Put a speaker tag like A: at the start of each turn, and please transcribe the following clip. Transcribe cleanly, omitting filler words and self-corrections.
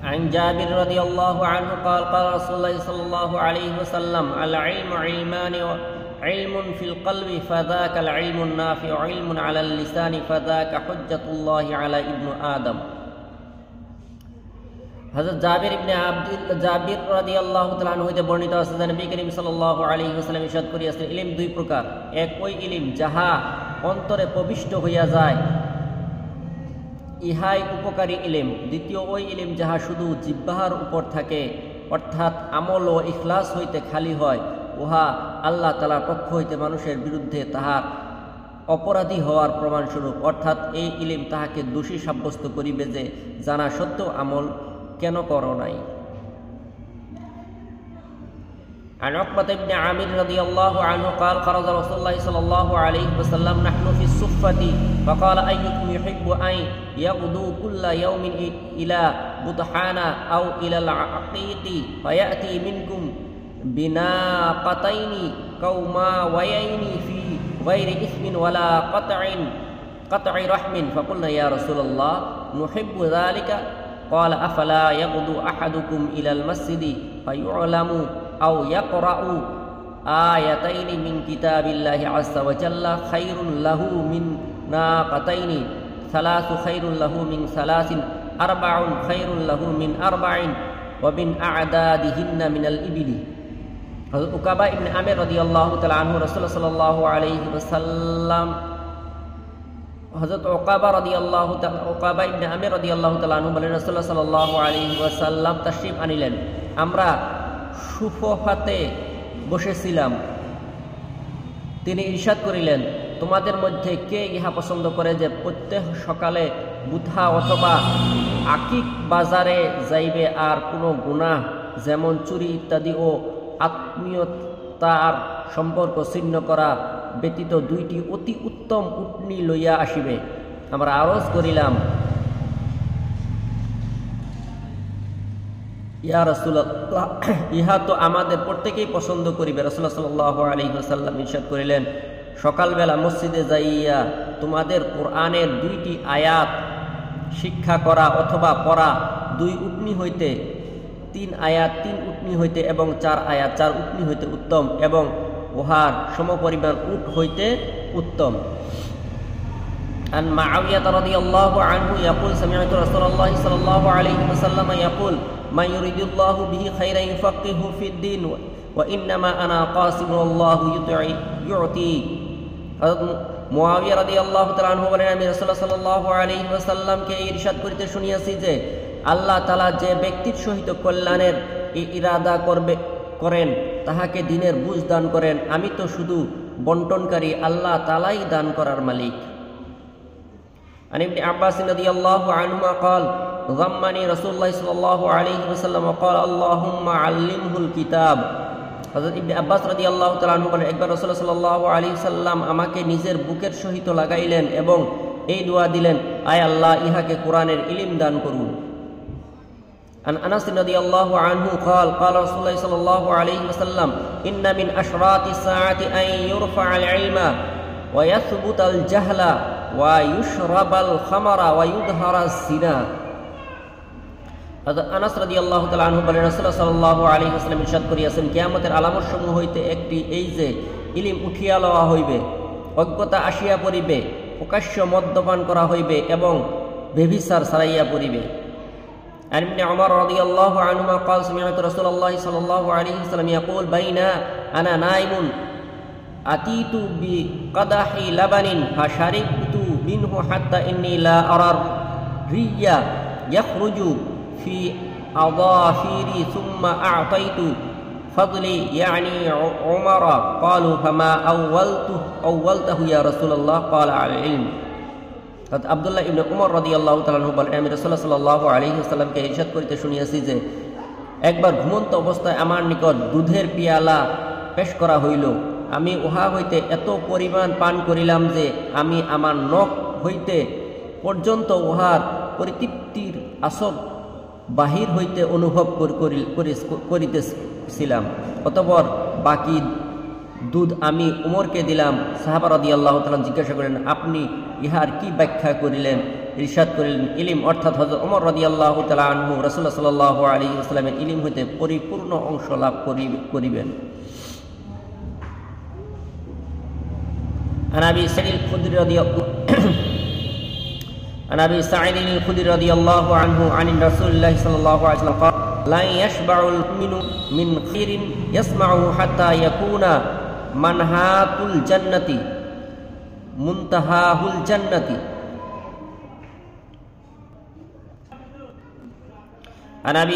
A: عن جابر رضي الله عنه قال قال رسول الله صلى الله عليه وسلم العلم علمان علم في القلب فذاك العلم النافع علم على اللسان فذاك حجة الله على ابن آدم হযরত জাবির রাদিয়াল্লাহু তাআলা আনহু হতে বর্ণিত আছে যে নবী করিম সাল্লাল্লাহু আলাইহি ওয়াসাল্লাম ইরশাদ করিয়াছেন ইলম দুই প্রকার এক ওই ইলম যাহা অন্তরে প্রবিষ্ট হইয়া যায় ইহাই উপকারী ইলম দ্বিতীয় ওই ইলম যাহা শুধু জিহ্বার উপর থাকে অর্থাৎ আমল ও ইখলাস হইতে খালি হয় উহা আল্লাহ তাআলার পক্ষ হইতে মানুষের বিরুদ্ধে তাহার অপরাধী হওয়ার প্রমাণস্বরূপ অর্থাৎ এই ইলম তাহাকে দোষী সাব্যস্ত করিবে যে জানা সত্ত্বেও আমল কেন করো নাই عن عقبة بن عامر رضي الله عنه قال خرج رسول الله صلى الله عليه وسلم نحن في الصفة فقال أيكم يحب أن يغدو كل يوم إلى بطحانا أو إلى العقيق فيأتي منكم بناقتين كوماويين في غير إثم ولا قطع رحم فقلنا يا رسول الله نحب ذلك قال أفلا يغدو أحدكم إلى المسجد فيعلم أو يقرأ آيتين من كتاب الله عز وجل خير له من ناقتين ثلاث خير له من ثلاث أربع خير له من أربع ومن أعدادهن من الإبل হযরত উকাবা ইবনে আমির রাদিয়াল্লাহু তাআলা আনহু রাসূলুল্লাহ সাল্লাল্লাহু আলাইহি ওয়াসাল্লাম হযরত উকাবা ইবনে আমির রাদিয়াল্লাহু তাআলা আনহু বলেন রাসূলুল্লাহ সাল্লাল্লাহু আলাইহি ওয়াসাল্লাম তাশরীফ আনিলেন আমরা সুফাতে বসেছিলাম তিনি ইরশাদ করিলেন তোমাদের মধ্যে কে ইহা পছন্দ করে যে প্রত্যেক সকালে বুধা অথবা আকিক বাজারে যাইবে আর কোনো গুনাহ যেমন চুরি ইত্যাদি ও আত্মীয়তার সম্পর্ক ছিন্ন করা ব্যতীত দুইটি অতি উত্তম উটনি লইয়া আসিবে আমরা আরজ করিলাম ইয়া রাসূলুল্লাহ ইহা তো আমাদের প্রত্যেকেই পছন্দ করিবে রাসূলুল্লাহ সাল্লাল্লাহু আলাইহি ওয়াসাল্লাম ইরশাদ করিলেন সকালবেলা মসজিদে যাইয়া তোমাদের কোরআনের দুইটি আয়াত শিক্ষা করা অথবা পড়া দুই উটনি হইতে তিন আয়াত তিন উটনি হইতে এবং চার আয়াত চার উটনি হইতে উত্তম এবং উহার সমপরিমাণ উট হইতে উত্তম عن معاوية رضي الله عنه يقول سمعت رسول الله صلى الله عليه وسلم يقول من يريد الله به خيرا يفقهه في الدين وإنما أنا قاسم والله يعطي মুআবিয়া রাদিয়াল্লাহু তাআলা আনহু বলেন আমি রাসূলুল্লাহ সাল্লাল্লাহু আলাইহি ওয়াসাল্লামকে ইরশাদ করিতে শুনিয়াছি যে আল্লাহ তাআলা যে ব্যক্তির সহিত কল্যাণের ইরাদা করেন তাহাকে দ্বীনের বুঝ দান করেন আমি তো শুধু বন্টনকারী আল্লাহ তাআলাই দান করার মালিক عن ابن عباس رضي الله عنهما قال ضمني رسول الله صلى الله عليه وسلم وقال اللهم علمه الكتاب হযরত ইবনে আব্বাস রাদিয়াল্লাহু তাআলা আনহু বলেন একবার রাসূলুল্লাহ সাল্লাল্লাহু আলাইহি সাল্লাম আমাকে নিজের বুকের সহিত লাগাইলেন এবং এই দোয়া দিলেন আয় আল্লাহ ইহাকে কোরআনের ইলম দান করুন عن أنس رضي الله عنه قال قال رسول الله صلى الله عليه وسلم إن من أشراط الساعة أن يرفع العلم ويثبت الجهل ويشرب الخمر ويظهر الزنا আনাস রাদিয়াল্লাহু তাআলা আনহু বলেন রাসূলুল্লাহ সাল্লাল্লাহু আলাইহি ওয়াসাল্লাম ইরশাদ করিয়াছেন কিয়ামতের আলামত সমূহ হইতে একটি এই যে ইলম উঠিয়া লওয়া হইবে অজ্ঞতা আসিয়া পড়িবে প্রকাশ্য মদ্যপান করা হইবে এবং ব্যভিচার ছাড়াইয়া পড়িবে عن ابن عمر رضي الله عنهما قال سمعت رسول الله صلى الله عليه وسلم يقول بين أنا نائم أتيت بقدح لبن فشربت منه حتى إني لا أرى الري يخرج في أظافري ثم أعطيت فضلي يعني عمر قالوا فما أولته يا رسول الله قال على العلم আব্দুল্লাহ ইবনে উমর রাদিয়াল্লাহু তাআলা আনহু বলেন আমি রাসূলুল্লাহ সাল্লাল্লাহু আলাইহি ওয়াসাল্লামকে ইরশাদ করিতে শুনিয়াছি যে একবার ঘুমন্ত অবস্থায় আমার নিকট দুধের পিয়ালা পেশ করা হইল আমি উহা হইতে এত পরিমাণ পান করিলাম যে আমি আমার নখ হইতে পর্যন্ত উহার পরিতৃপ্তির আসব বাহির হইতে অনুভব করিতেছিলাম অতঃপর বাকি দুধ আমি উমরকে দিলাম সাহাবা রাদিয়াল্লাহু তাআলা জিজ্ঞাসা করেন আপনি ইহার কি ব্যাখ্যা করিলেন ইরশাদ করিলেন, ইলিম অর্থাৎ হযরত ওমর রাদিয়াল্লাহু তাআলা আনহু রাসূলুল্লাহ সাল্লাল্লাহু আলাইহি ওয়াসাল্লামের ইলিম হইতে পরিপূর্ণ অংশ লাভ করিবেন। عن أبي سعيد الخدري رضي الله عنه عن رسول الله صلى الله عليه وسلم قال لا يشبع المؤمن من خير يسمعه حتى يكون منهات الجنة منتهاه الجنة. عن أبي